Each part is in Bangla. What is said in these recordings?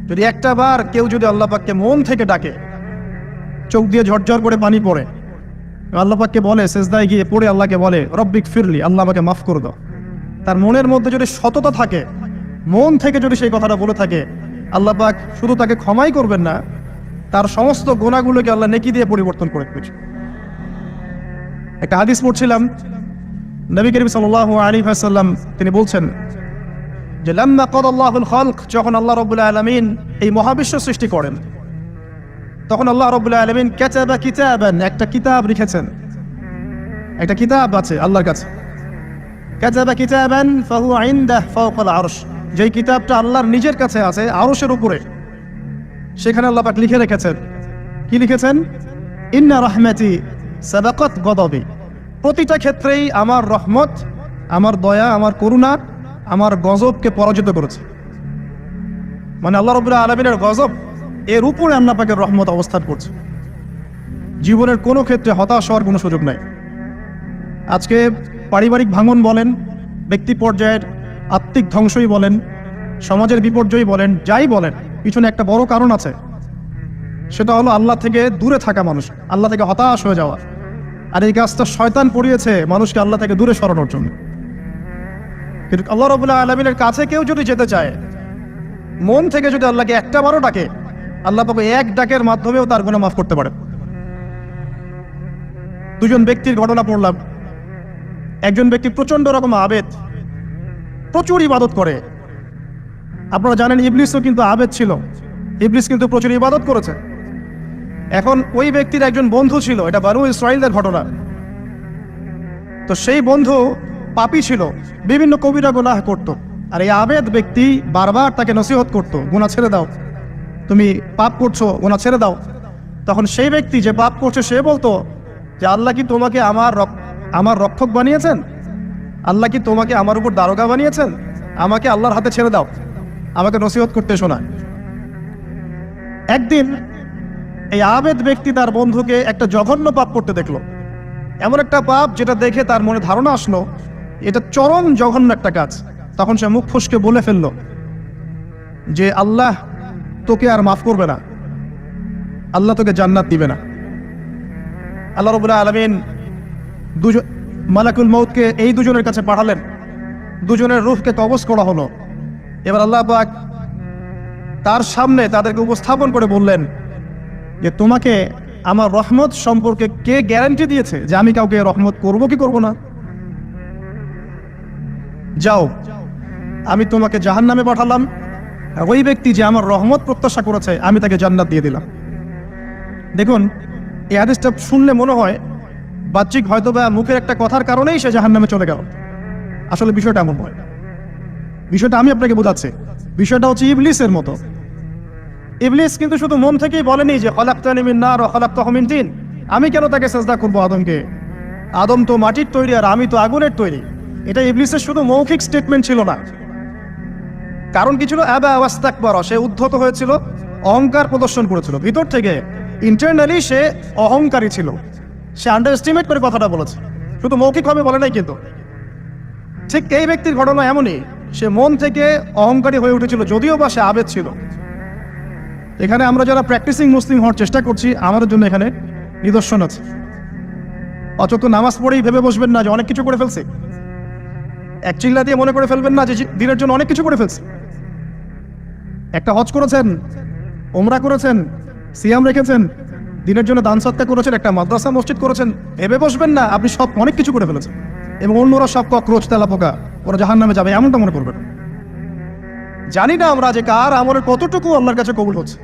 যদি একটা বার কেউ যদি আল্লাহ পাককে মন থেকে ডাকে, চোখ দিয়ে ঝরঝর করে পানি পড়ে, আল্লাহ পাককে বলে, সেজদায় গিয়ে পড়ে আল্লাহকে বলে রব্বিক ফিরলি, আল্লাহ আমাকে মাফ করে দাও, তার মনের মধ্যে যদি সততা থাকে, মন থেকে যদি সেই কথাটা বলে থাকে, আল্লাহ পাক শুধু তাকে ক্ষমাই করবেন না, তার সমস্ত গুনাহগুলোকে আল্লাহ নেকি দিয়ে পরিবর্তন করে দেবেন। একটা হাদিস পড়ছিলাম, নবী করিম সাল্লাল্লাহু আলাইহি ওয়াসাল্লাম তিনি বলছেন যে লাম্মা কাদাল্লাহুল খালক, যখন আল্লাহ রাব্বুল আলামিন এই মহাবিশ্ব সৃষ্টি করেন, তখন আল্লাহ রাব্বুল আলামিন কাতাবা কিতাবান, একটা কিতাব লিখেছেন, একটা কিতাব আছে আল্লাহর কাছে। কাতাবা কিতাবান ফাহুয়া ইনদাহু ফাওকাল আরশ, যেই কিতাবটা আল্লাহর নিজের কাছে আছে আরশের উপরে, সেখানে আল্লাহ পাক লিখে রেখেছেন। কি লিখেছেন? ইন্না রাহমাতি সাবাকাত গদাবি, প্রতিটা ক্ষেত্রেই আমার রহমত, আমার দয়া, আমার করুণা আমার গজবকে পরাজিত করেছে। মানে আল্লাহ রাব্বুল আলামিনের গজব এর উপরে আল্লাহ পাকের রহমত অবস্থান করছে। জীবনের কোনো ক্ষেত্রে হতাশ হওয়ার কোনো সুযোগ নাই। আজকে পারিবারিক ভাঙন বলেন, ব্যক্তি পর্যায়ের আত্মিক ধ্বংসই বলেন, সমাজের বিপর্যয় বলেন, যাই বলেন, পিছনে একটা বড় কারণ আছে। সেটা হলো আল্লাহ থেকে দূরে থাকা মানুষ, আল্লাহ থেকে হতাশ হয়ে যাওয়া। আর এই কাজটা শয়তান পড়িয়েছে মানুষকে আল্লাহ থেকে দূরে সরানোর জন্য। কিন্তু আল্লাহ রাব্বুল আলামিনের কাছে কেউ যদি যেতে চায়, মন থেকে যদি আল্লাহকে একটা বারও ডাকে, আল্লাহ পাক এক ডাকের মাধ্যমেও তার গুনাহ মাফ করতে পারে। দুজন ব্যক্তির ঘটনা পড়লাম। একজন ব্যক্তি প্রচন্ড রকম আবেদ, প্রচুর ইবাদত করে। আপনারা জানেন ইবলিসও কিন্তু আবেদ ছিল, ইবলিস কিন্তু প্রচুর ইবাদত করেছে। এখন ওই ব্যক্তির একজন বন্ধু ছিল, এটা বানু ইসরাঈলের ঘটনা। তো সেই বন্ধু পাপী ছিল, বিভিন্ন কবিরা গুনাহ করত। আর এই আবেদ ব্যক্তি বারবার তাকে নসিহত করত, গুনাহ ছেড়ে দাও, তুমি পাপ করছো, গুনাহ ছেড়ে দাও। তখন সেই ব্যক্তি যে পাপ করছে সে বলতো যে আল্লাহ কি তোমাকে আমার রক্ষক বানিয়েছেন? আল্লাহ কি তোমাকে আমার উপর দারোগা বানিয়েছেন? আমাকে আল্লাহর হাতে ছেড়ে দাও, আমাকে নসিহত করতে শোনায়। একদিন এই আবেদ ব্যক্তি তার বন্ধুকে একটা জঘন্য পাপ করতে দেখলো, এমন একটা পাপ যেটা দেখে তার মনে ধারণা আসলো এটা চরম জঘন্য একটা কাজ। তখন সে মুখ ফসকে বলে ফেললো যে আল্লাহ তোকে আর মাফ করবে না, আল্লাহ তোকে জান্নাত দিবে না। আল্লাহ রাব্বুল আলামিন মালাকুল মউতকে এই দুজনের কাছে পাঠালেন, দুজনের রূহকে কবজ করা হলো। এবার আল্লাহ পাক তার সামনে তাদেরকে উপস্থাপন করে বললেন যে তোমাকে আমার রহমত সম্পর্কে কে গ্যারান্টি দিয়েছে যে আমি কাউকে রহমত করব কি করব না? যাও, আমি তোমাকে জাহান্নামে পাঠালাম, ওই ব্যক্তি যে আমার রহমত প্রত্যাশা করেছে আমি তাকে জান্নাত দিয়ে দিলাম। দেখুন, এই হাদিসটা শুনলে মনে হয় বাহ্যিক হয়তো বা মুখের একটা কথার কারণেই সে জাহান্নামে চলে গেল। আসলে বিষয়টা এমন নয়। বিষয়টা আমি আপনাকে বোঝাচ্ছি। বিষয়টা হচ্ছে ইবলিসের মতো। ইবলিস কিন্তু শুধু মন থেকেই বলেনি যে খলাকতানি মিন নার ওয়া খলাকতাহু মিন তিন, আমি কেন তাকে সিজদা করব আদমকে? আদম তো মাটির তৈরি আর আমি তো আগুনের তৈরি। এটা ইবলিসের শুধু মৌখিক স্টেটমেন্ট ছিল না, কারণ কি ছিল? আবা ওয়াস্তাকবার, সে উদ্ধত হয়েছিল, অহংকার প্রদর্শন করেছিল। ভিতর থেকে ইন্টারনালি সে অহংকারী ছিল, সে আন্ডারএস্টিমেট করে কথাটা বলেছে, শুধু মৌখিকভাবে বলে নাই। কিন্তু ঠিক এই ব্যক্তির ঘটনা এমনই, সে মন থেকে অহংকারী হয়ে উঠেছিল, যদিও বা সে আবেদ ছিল। এখানে আমরা যারা প্র্যাকটিসিং মুসলিম হওয়ার চেষ্টা করছি, আমাদের জন্য এখানে নিদর্শন আছে। অচত নামাজ পড়েই ভেবে বসবেন না যে অনেক কিছু করে ফেলছে, এক চিল্লা দিয়ে মনে করে ফেলবেন না যে দিনের জন্য অনেক কিছু করে ফেলছে। একটা হজ করেছেন, ওমরা করেছেন, সিয়াম রেখেছেন, দিনের জন্য দান সৎকার করেছেন, একটা মাদ্রাসা মসজিদ করেছেন, ভেবে বসবেন না আপনি সব অনেক কিছু করে ফেলেছেন এবং অন্যরা সব ককরোচ তেলাপোকা, ওরা জাহান্নামে যাবে, এমনটা মনে করবেন। জানি না আমরা যে কার আমলের কতটুকু আল্লাহর কাছে কবুল হচ্ছে।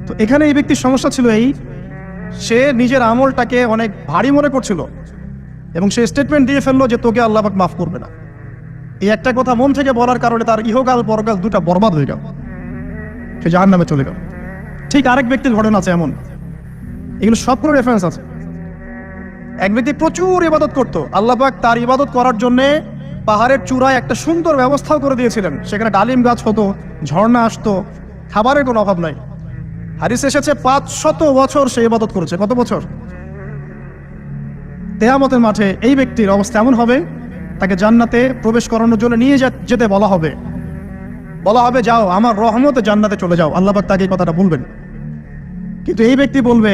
তো এখানে এই ব্যক্তির সমস্যা ছিল এই, সে নিজের আমলটাকে অনেক ভারী মনে করছিল এবং সে স্টেটমেন্ট দিয়ে ফেললো যে তোকে আল্লাহ পাক মাফ করবে না। এই একটা কথা মন থেকে বলার কারণে তার ইহকাল পরকাল দুটা বরবাদ হয়ে গেল, সে জাহান্নামে চলে গেল। ঠিক আরেক ব্যক্তির ঘটনা আছে এমন, এগুলো সবগুলো রেফারেন্স আছে। এক ব্যক্তি প্রচুর ইবাদত করত, আল্লাহ পাক তার ইবাদত করার জন্য পাহাড়ের চূড়ায় একটা সুন্দর ব্যবস্থাও করে দিয়েছিলেন, সেখানে ডালিম গাছ হতো, ঝর্ণা আসতো, খাবারের কোনো অভাব নাই। হাদিসে এসেছে 500 বছর সে ইবাদত করেছে। কত বছর? কিয়ামতের মাঠে এই ব্যক্তির অবস্থা এমন হবে, তাকে জান্নাতে প্রবেশ করানোর জন্য নিয়ে যেতে বলা হবে। বলা হবে যাও আমার রহমতে জান্নাতে চলে যাও, আল্লাহ পাক তাকে এই কথাটা বলবেন। কিন্তু এই ব্যক্তি বলবে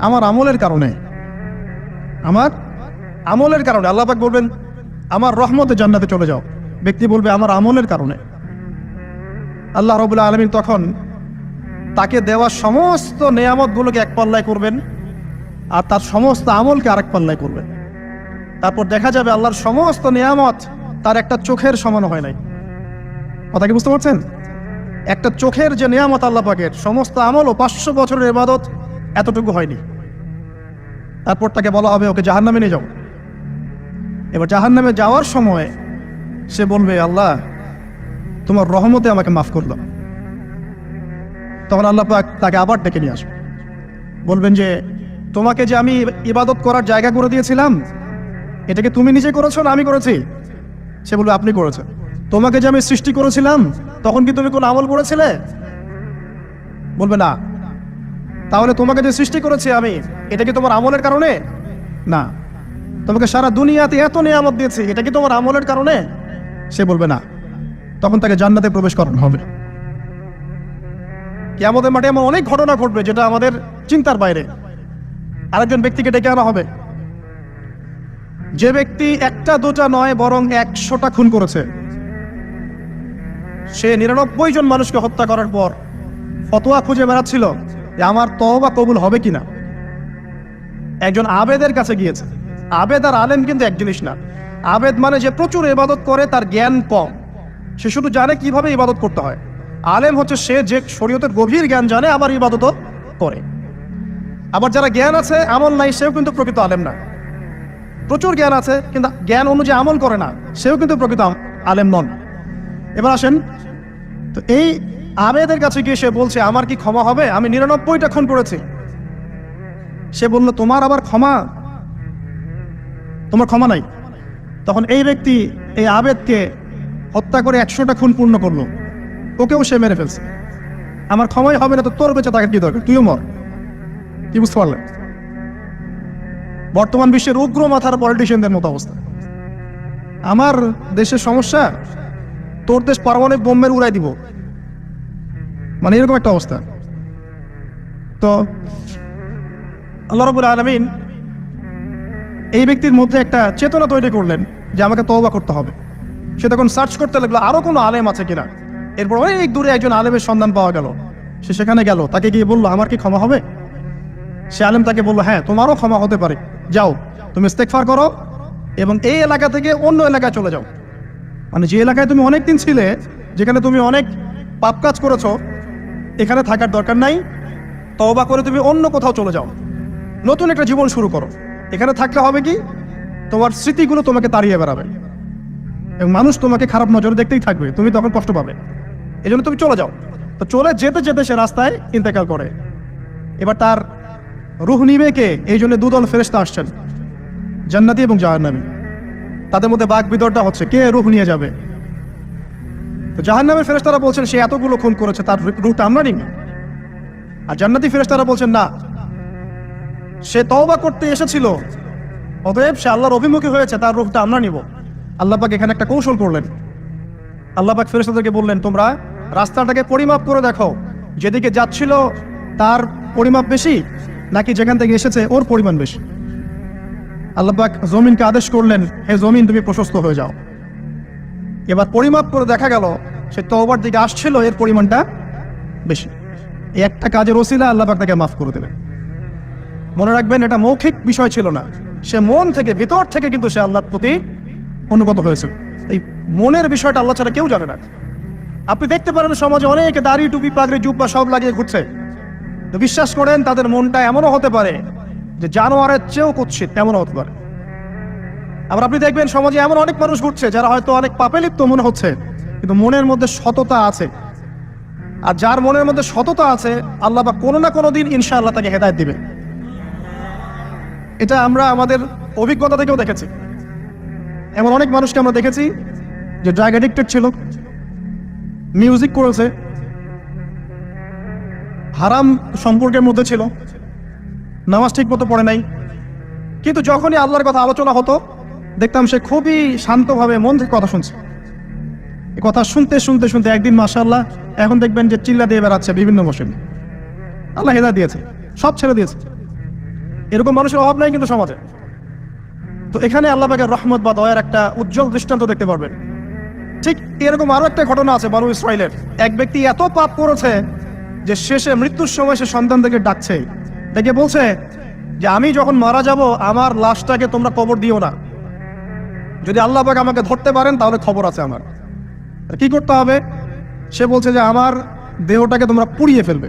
আমার আমলের কারণে, আমার আমলের কারণে। আল্লাহ পাক বলবেন আমার রহমতে জান্নাতে চলে যাও, ব্যক্তি বলবে আমার আমলের কারণে। আল্লাহ রাব্বুল আলামিন তখন তাকে দেওয়া সমস্ত নেয়ামতগুলোকে এক পাল্লায় করবেন আর তার সমস্ত আমলকে আরেক পাল্লায় করবেন। তারপর দেখা যাবে আল্লাহর সমস্ত নেয়ামত তার একটা চোখের সমান হয় নাই। কথা কি বুঝতে পারছেন? একটা চোখের যে নেয়ামত আল্লাহ পাকের, সমস্ত আমল ও 500 বছরের ইবাদত এতটুকু হয়নি। তারপর তাকে বলা হবে ওকে জাহান্নামে নিয়ে যাও। এবার জাহান্নামে যাওয়ার সময় সে বলবে আল্লাহ তোমার রহমতে আমাকে মাফ করলো। তখন আল্লাহ পাক তাকে আবার ডেকে নিয়ে আসবে, বলবেন যে তোমাকে যে আমি ইবাদত করার জায়গা করে দিয়েছিলাম, এটাকে তুমি নিজে করেছো না আমি করেছি? সে বলবে আপনি করেছেন। তোমাকে যে আমি সৃষ্টি করেছিলাম তখন কি তুমি কোনো আমল করেছিলে? বলবে না। তাহলে তোমাকে যে সৃষ্টি করেছি আমি, এটা কি তোমার আমলের কারণে? না। তোমাকে সারা দুনিয়াতে এত নিয়ামত দিয়েছি, এটা কি তোমার আমলের কারণে? সে বলবে না। তখন তাকে জান্নাতে প্রবেশ করানো হবে। কিয়ামতের মাঠে এমন অনেক ঘটনা ঘটবে যেটা আমাদের চিন্তার বাইরে। আরেকজন ব্যক্তিকে ডেকে আনা হবে, যে ব্যক্তি একটা দুটা নয় বরং 100টা খুন করেছে। সে 99 জন মানুষকে হত্যা করার পর ফতোয়া খুঁজে বেড়াচ্ছিল যে আমার তওবা কবুল হবে কিনা। একজন আবেদের কাছে গিয়েছে। আবেদ আর আলেম কিন্তু এক জিনিস না। আবেদ মানে যে প্রচুর ইবাদত করে, তার জ্ঞান কম, সে শুধু জানে কিভাবে ইবাদত করতে হয়। আলেম হচ্ছে সে যে শরীয়তের গভীর জ্ঞান জানে আবার ইবাদতও করে। আবার যারা জ্ঞান আছে আমল নাই, সেও কিন্তু প্রকৃত আলেম না। প্রচুর জ্ঞান আছে কিন্তু জ্ঞান অনুযায়ী আমল করে না, সেও কিন্তু প্রকৃত আলেম নন। এবার আসেন তো, এই আবেদের কাছে গিয়ে সে বলছে আমার কি ক্ষমা হবে? আমি 99টা খুন করেছি। সে বলল তোমার আবার ক্ষমা? তোমার ক্ষমা নাই। তখন এই ব্যক্তি এই আবেদকে হত্যা করে 100টা খুন পূর্ণ করলো, ওকেও সে মেরে ফেলছে। আমার ক্ষমাই হবে না তো তোর বেঁচে তাকে কি দরকার, তুইও মর। কি বুঝতে পারলেন? বর্তমান বিশ্বের উগ্র মাথার পলিটিশিয়ানদের মতো অবস্থা। আমার দেশের সমস্যা, তোর দেশ পারমাণবিক বোম্বের উড়াই দিব, মানে এরকম একটা অবস্থা। তো আল্লাহ রাব্বুল আলামিন এই ব্যক্তির মধ্যে একটা চেতনা তৈরি করলেন যে আমাকে তওবা করতে হবে। সে তখন সার্চ করতে লাগলো আরো কোনো আলেম আছে কিনা। এরপর অনেক দূরে একজন আলেমের সন্ধান পাওয়া গেল। সে সেখানে গেল, তাকে গিয়ে বললো আমার কি ক্ষমা হবে? সে আলেম তাকে বললো হ্যাঁ তোমারও ক্ষমা হতে পারে, যাও তুমি ইস্তেগফার করো এবং এই এলাকা থেকে অন্য এলাকায় চলে যাও। মানে যে এলাকায় তুমি অনেক দিন ছিলে, যেখানে তুমি অনেক পাপ কাজ করেছো, এখানে থাকার দরকার নাই। তওবা করে তুমি অন্য কোথাও চলে যাও, নতুন একটা জীবন শুরু করো। এখানে থাকলে হবে কি, তোমার স্মৃতিগুলো তোমাকে তাড়িয়ে বেড়াবে এবং মানুষ তোমাকে খারাপ নজরে দেখতেই থাকবে, তুমি তখন কষ্ট পাবে। এই জন্য তুমি চলে যাও। তো চলে যেতে যেতে সে রাস্তায় ইন্তেকাল করে। এবার তার রূহ নিবে কে? এই জন্য দুদল ফেরেশতা আসছেন, জান্নাতি এবং জাহান্নামী। তাদের মধ্যে বাক বিতরটা হচ্ছে কে রূহ নিয়ে যাবে। তো জাহান্নামের ফেরেশতারা বলছেন সে এতগুলো খুন করেছে, তার রূহটা আমরা নিব। আর জান্নাতি ফেরেশতারা বলছেন না, সে তওবা করতে এসেছিল, অতএব সে আল্লাহর অভিমুখী হয়েছে, তার রূহটা আমরা নিব। আল্লাহ পাক এখানে একটা কৌশল করলেন। আল্লাহ পাক ফেরেশতাদেরকে বললেন তোমরা রাস্তাটাকে পরিমাপ করে দেখো, যেদিকে যাচ্ছিল তার পরিমাপ বেশি নাকি যেখান থেকে এসেছে ওর পরিমাণ বেশি। আল্লাহ পাক জমিনকে আদেশ করলেন হে জমিন তুমি প্রশস্ত হয়ে যাও। এবার পরিমাপ করে দেখা গেল সে তওবার দিকে আসছিল, এর পরিমাণটা বেশি। এই একটা কাজের ওসিলা আল্লাহ পাক তাকে মাফ করে দেবেন। মনে রাখবেন এটা মৌখিক বিষয় ছিল না, সে মন থেকে ভিতর থেকে কিন্তু সে আল্লাহর প্রতি অনুগত হয়েছে। এই মনের বিষয়টা আল্লাহ ছাড়া কেউ জানে না। আপনি দেখতে পারেন সমাজে অনেকে দাড়ি টুপি পাগড়ি জুব্বা সব লাগিয়ে ঘুরছে, তো বিশ্বাস করেন তাদের মনটা এমনও হতে পারে যে জানোয়ারের চেয়েও কুৎসিত, তেমনও হতে পারে। আবার আপনি দেখবেন সমাজে এমন অনেক মানুষ ঘুরছে যারা হয়তো অনেক পাপে লিপ্ত মনে হচ্ছে, কিন্তু মনের মধ্যে সততা আছে। আর যার মনের মধ্যে সততা আছে আল্লাহ বা কোনো না কোনো দিন ইনশাআল্লাহ তাকে হেদায়েত দিবে। এটা আমরা আমাদের অভিজ্ঞতা থেকেও দেখেছি। এমন অনেক মানুষকে আমরা দেখেছি যে ড্রাগ অ্যাডিক্টেড ছিল, মিউজিক করেছে, হারাম সম্পর্কের মধ্যে ছিল, নামাজ ঠিক মতো পড়ে নাই, কিন্তু যখনই আল্লাহর কথা আলোচনা হতো দেখতাম সে খুবই শান্তভাবে মন থেকে কথা শুনছে। এই কথা শুনতে শুনতে শুনতে একদিন মাশাআল্লাহ এখন দেখবেন যে চিল্লা দিয়ে বেড়াচ্ছে বিভিন্ন মসজিদে। আল্লাহ হেদায়েত দিয়েছে, সব ছেড়ে দিয়েছে। এরকম মানুষের অভাব নাই কিন্তু সমাজে। তো এখানে আল্লাহ পাকের রহমত বা দয়ার একটা উজ্জ্বল দৃষ্টান্ত দেখতে পারবেন। ঠিক এরকম আরো একটা ঘটনা আছে বনু ইসরাইলের। এক ব্যক্তি এত পাপ করেছে যে শেষে মৃত্যুর সময় সে সন্তানদেরকে ডাকছে, ডেকে বলছে যে আমি যখন মারা যাব আমার লাশটাকে তোমরা কবর দিও না, যদি আল্লাহ পাক আমাকে ধরতে পারেন তাহলে খবর আছে আমার। কি করতে হবে? সে বলছে যে আমার দেহটাকে তোমরা পুড়িয়ে ফেলবে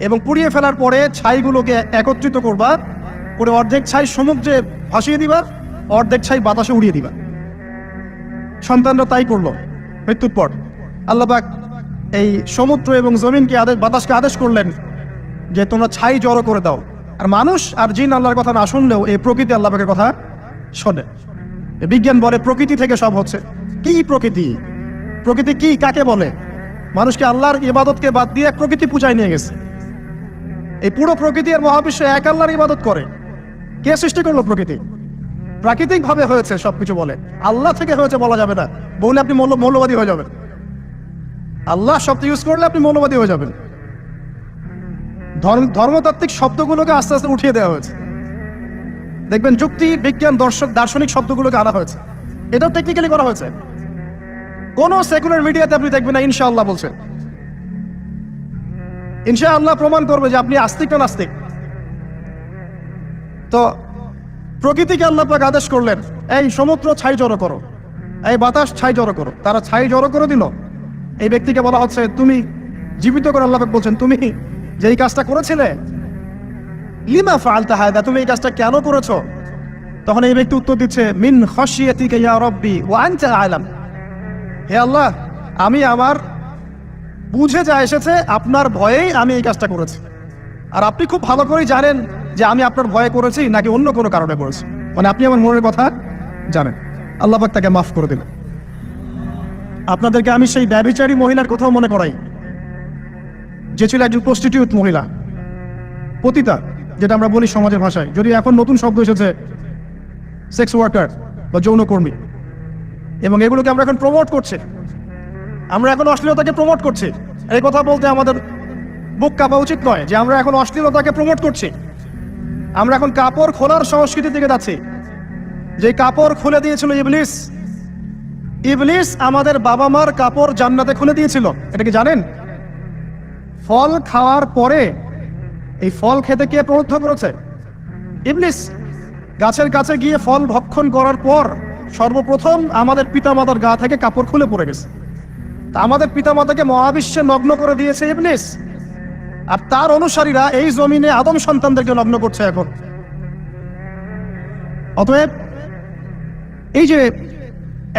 এবং পুড়িয়ে ফেলার পরে ছাইগুলোকে একত্রিত করবা, করে অর্ধেক ছাই সমুদ্রে ভাসিয়ে দিবা, অর্ধেক ছাই বাতাসে উড়িয়ে দিবা। সন্তানরা তাই করলো। মৃত্যুর পর আল্লাহ পাক এই সমুদ্র এবং জমিনকে বাতাসকে আদেশ করলেন যে তোমরা ছাই জড়ো করে দাও। আর মানুষ আর জিন আল্লাহর কথা না শুনলেও এই প্রকৃতি আল্লাহ পাকের কথা শোনে। বিজ্ঞান বলে প্রকৃতি থেকে সব হচ্ছে। কি প্রকৃতি? প্রকৃতি কি, কাকে বলে? মানুষকে আল্লাহর ইবাদতকে বাদ দিয়ে প্রকৃতি পূজায় নিয়ে গেছে। এই পুরো প্রকৃতি আর মহাবিশ্ব এক আল্লাহর ইবাদত করে। কে সৃষ্টি করলো প্রকৃতি? প্রাকৃতিক ভাবে হয়েছে সবকিছু বলে, আল্লাহ থেকে হয়েছে বলা যাবে না। বলে আপনি মৌলবাদী হয়ে যাবেন। আল্লাহ শব্দ ইউজ করলে আপনি মৌলবাদী হয়ে যাবেন। ধর্মতাত্ত্বিক শব্দগুলোকে আস্তে আস্তে উঠিয়ে দেওয়া হয়েছে। দেখবেন যুক্তি, বিজ্ঞান, দার্শনিক শব্দগুলোকে আনা হয়েছে। এটাও টেকনিক্যালি করা হয়েছে। কোন সেকুলার মিডিয়াতে আপনি দেখবেন না ইনশাআল্লাহ বলছেন। ইনশাআল্লাহ প্রমাণ করবে যে আপনি আস্তিক না নাস্তিক। তো প্রকৃতিকে আল্লাহ পাক আদেশ করলেন, এই সমুদ্র ছাই জড়ো করো, এই বাতাস ছাই জড়ো করো। তারা ছাই জড়ো করে দিল। এই ব্যক্তিকে বলা হচ্ছে তুমি জীবিত করে আল্লাহ পাক বলছেন তুমি যে এই কাজটা করেছিলে, লিমা ফাআলতা হাদা, তুমি এই কাজটা কেন করেছো? তখন এই ব্যক্তি উত্তর দিচ্ছে, মিন খাশিয়াতিকা ইয়া রাব্বি ওয়া আনতা আ'লাম। হে আল্লাহ, আমি আমার বুঝে যা এসেছে আপনার ভয়েই আমি এই কাজটা করেছি, আর আপনি খুব ভালো করেই জানেন যে আমি আপনার ভয়ে করেছি নাকি অন্য কোনো কারণে করেছি। মানে আপনি আমার মনের কথা জানেন। আল্লাহ পাক তাকে মাফ করে দিলেন। আপনাদেরকে আমি সেই ব্যভিচারী মহিলার কথাও মনে করাই, যে ছিল একজন প্রস্টিটিউট মহিলা, পতিতা, যেটা আমরা বলি সমাজের ভাষায়। যদি এখন নতুন শব্দ এসেছে সেক্স ওয়ার্কার বা যৌনকর্মী, এবং এগুলোকে আমরা এখন প্রমোট করছি। আমরা এখন অশ্লীলতাকে প্রমোট করছি। এই কথা বলতে আমাদের বুক কাঁপা উচিত নয় যে আমরা এখন অশ্লীলতাকে প্রমোট করছি। আমরা এখন কাপড় খোলার সংস্কৃতির দিকে যাচ্ছি। যে কাপড় খুলে দিয়েছিল ইবলিস। ইবলিস আমাদের বাবা মার কাপড় জান্নাতে খুলে দিয়েছিল, এটা কি জানেন? ফল খাওয়ার পরে এই ফল খেতে কে প্রলুব্ধ করেছে? ইবলিস। গাছের কাছে গিয়ে ফল ভক্ষণ করার পর সর্বপ্রথম আমাদের পিতামাতার গা থেকে কাপড় খুলে পড়ে গেছে। তা আমাদের পিতামাতাকে মহাবিশ্বে নগ্ন করে দিয়েছে ইবলিস, আর তার অনুসারীরা এই জমিনে আদম সন্তানদেরকে নগ্ন করছে এখন। অতএব এই যে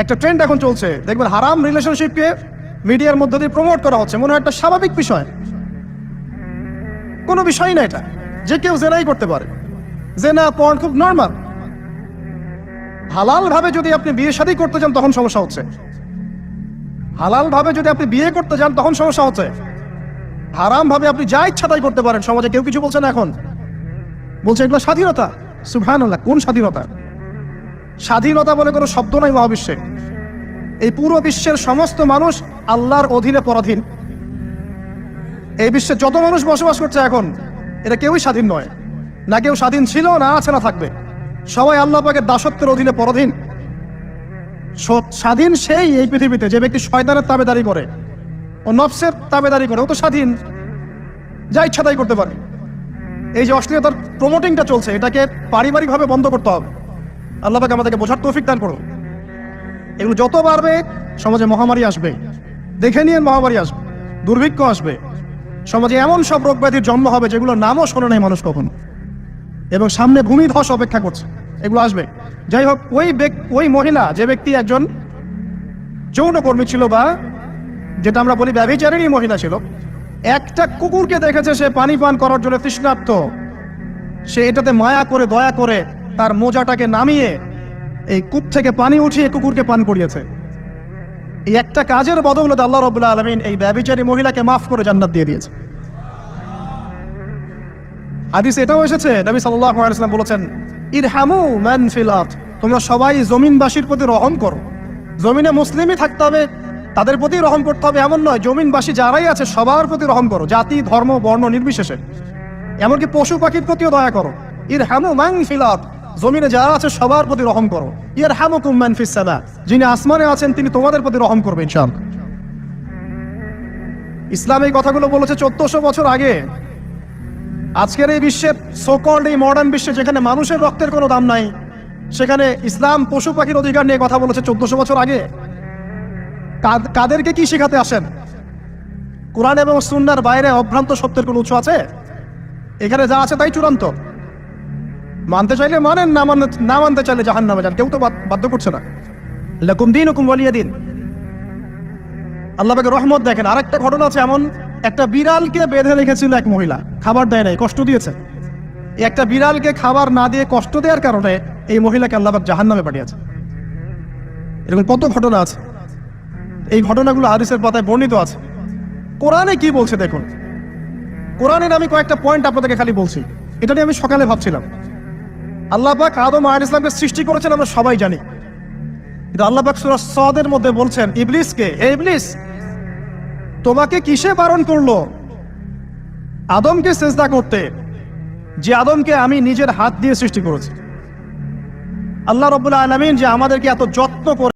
একটা ট্রেন্ড এখন চলছে, দেখবেন হারাম রিলেশনশিপকে মিডিয়ার মধ্যে দিয়ে প্রমোট করা হচ্ছে, মনে হয় একটা স্বাভাবিক বিষয়। কোনো বিষয় না এটা, যে কেউ জেনাই করতে পারে। জেনা, পর্ন খুব নর্মাল। হালাল ভাবে যদি আপনি বিয়ে শাদী করতে যান তখন সমস্যা হচ্ছে। হালাল ভাবে যদি আপনি বিয়ে করতে যান তখন সমস্যা হচ্ছে। হারাম ভাবে আপনি যা ইচ্ছা তাই করতে পারেন, সমাজে কেউ কিছু বলছে না। এখন বলছে এগুলো স্বাধীনতা। সুবহানাল্লাহ, কোন স্বাধীনতা? স্বাধীনতা বলে কোনো শব্দ নাই মহাবিশ্বে। এই পুরো বিশ্বের সমস্ত মানুষ আল্লাহর অধীনে পরাধীন। এই বিশ্বে যত মানুষ বসবাস করছে এখন, এটা কেউই স্বাধীন নয়। না কেউ স্বাধীন ছিল, না আছে, না থাকবে। সবাই আল্লাহ পাকের দাসত্বের অধীনে পরাধীন। স্বাধীন সেই এই পৃথিবীতে যে ব্যক্তি শয়তানের তাবেদারি করে, ও নফসের তাবেদারি করে, ও তো স্বাধীন, যা ইচ্ছা তাই করতে পারে। এই যে অশ্লীলতার প্রমোটিংটা চলছে, এটাকে পারিবারিকভাবে বন্ধ করতে হবে। আল্লাহ পাক আমাদেরকে বোঝার তৌফিক দান করুন। এগুলো যত বাড়বে সমাজে মহামারী আসবে, দেখে নিয়ে মহামারী আসবে, দুর্ভিক্ষ আসবে, সমাজে এমন সব রোগ ব্যাধির জন্ম হবে যেগুলো নামও শোনে নাই মানুষ কখনো, এবং সামনে ভূমিধস অপেক্ষা করছে, এগুলো আসবে। যাই হোক, ওই মহিলা, যে ব্যক্তি একজন যৌনকর্মী ছিল, বা যেটা আমরা বলি ব্যভিচারিণী মহিলা ছিল, একটা কুকুরকে দেখেছে সে পানি পান করার জন্য তৃষ্ণার্ত। সে এটাতে মায়া করে, দয়া করে তার মোজাটাকে নামিয়ে এই কূপ থেকে পানি উঠিয়ে কুকুরকে পান করিয়েছে। এই একটা কাজের বদৌলতে আল্লাহ রাব্বুল আলামিন এই ব্যভিচারী মহিলাকে মাফ করে জান্নাত দিয়ে দিয়েছে। হাদিসে এটাও এসেছে, নবী সাল্লাল্লাহু আলাইহি ওয়াসাল্লাম বলেছেন, ইরহামু মান ফিল আরদ, তোমরা সবাই জমিনবাসীর প্রতি রহম করো। জমিনে মুসলিমই থাকতে হবে, তাদের প্রতি রহম করতে হবে এমন নয়। জমিনবাসী যারাই আছে সবার প্রতি রহম করো, জাতি ধর্ম বর্ণ নির্বিশেষে। এমনকি পশু পাখির প্রতিও দয়া করো। ইরহামু মান ফিল আরদ, জমিনে যারা আছে সবার প্রতি রহম করো। ইরহামুকুম মান ফিস সামা, যিনি আসমানে আছেন তিনি তোমাদের প্রতি রহম করবেন ইনশাআল্লাহ। ইসলাম এই কথাগুলো বলেছে 1400 বছর আগে। আজকের এই বিশ্বের সোকল্ড এই মডার্ন বিশ্বে যেখানে মানুষের রক্তের কোনো দাম নাই, সেখানে ইসলাম পশু পাখির অধিকার নিয়ে কথা বলেছে 1400 বছর আগে। কাদেরকে কি শেখাতে আসেন? কোরআন এবং সুন্নাহর বাইরে অভ্রান্ত সত্যের কোনো উৎস আছে? এখানে যা আছে তাই চূড়ান্ত। মানতে চাইলে মানেন, না মানতে চাইলে জাহান্নামে যান, কেউ তো বাধ্য করছে না। লাকুম দীনুকুম ওয়ালিয়া দিন। আল্লাহ পাকের রহমত দেখেন। আরেকটা ঘটনা আছে, এমন একটা বিড়ালকে বেঁধে রেখেছিল এক মহিলা, খাবার দেয় নাই, কষ্ট দিয়েছে। একটা বিড়ালকে খাবার না দিয়ে কষ্ট দেওয়ার কারণে এই মহিলাকে আল্লাহ পাক জাহান্নামে পাঠিয়েছে। এরকম কত ঘটনা আছে। এই ঘটনাগুলো হাদিসের পাতায় বর্ণিত আছে। কোরআনে কি বলছে দেখুন। কোরআনের আমি কয়েকটা পয়েন্ট আপনাদেরকে খালি বলছি, এটা নিয়ে আমি সকালে ভাবছিলাম। আল্লাহ পাক আদম আলাইহিস সালামকে সৃষ্টি করেছেন আমরা সবাই জানি, কিন্তু আল্লাহ পাক সূরা সাদের মধ্যে বলছেন ইবলিসকে, হে ইবলিস তোমাকে কিসে বারণ করলো আদমকে সিজদা করতে, যে আদমকে আমি নিজের হাত দিয়ে সৃষ্টি করেছি। আল্লাহ রাব্বুল আলামিন যে আমাদেরকে এত যত্ন করে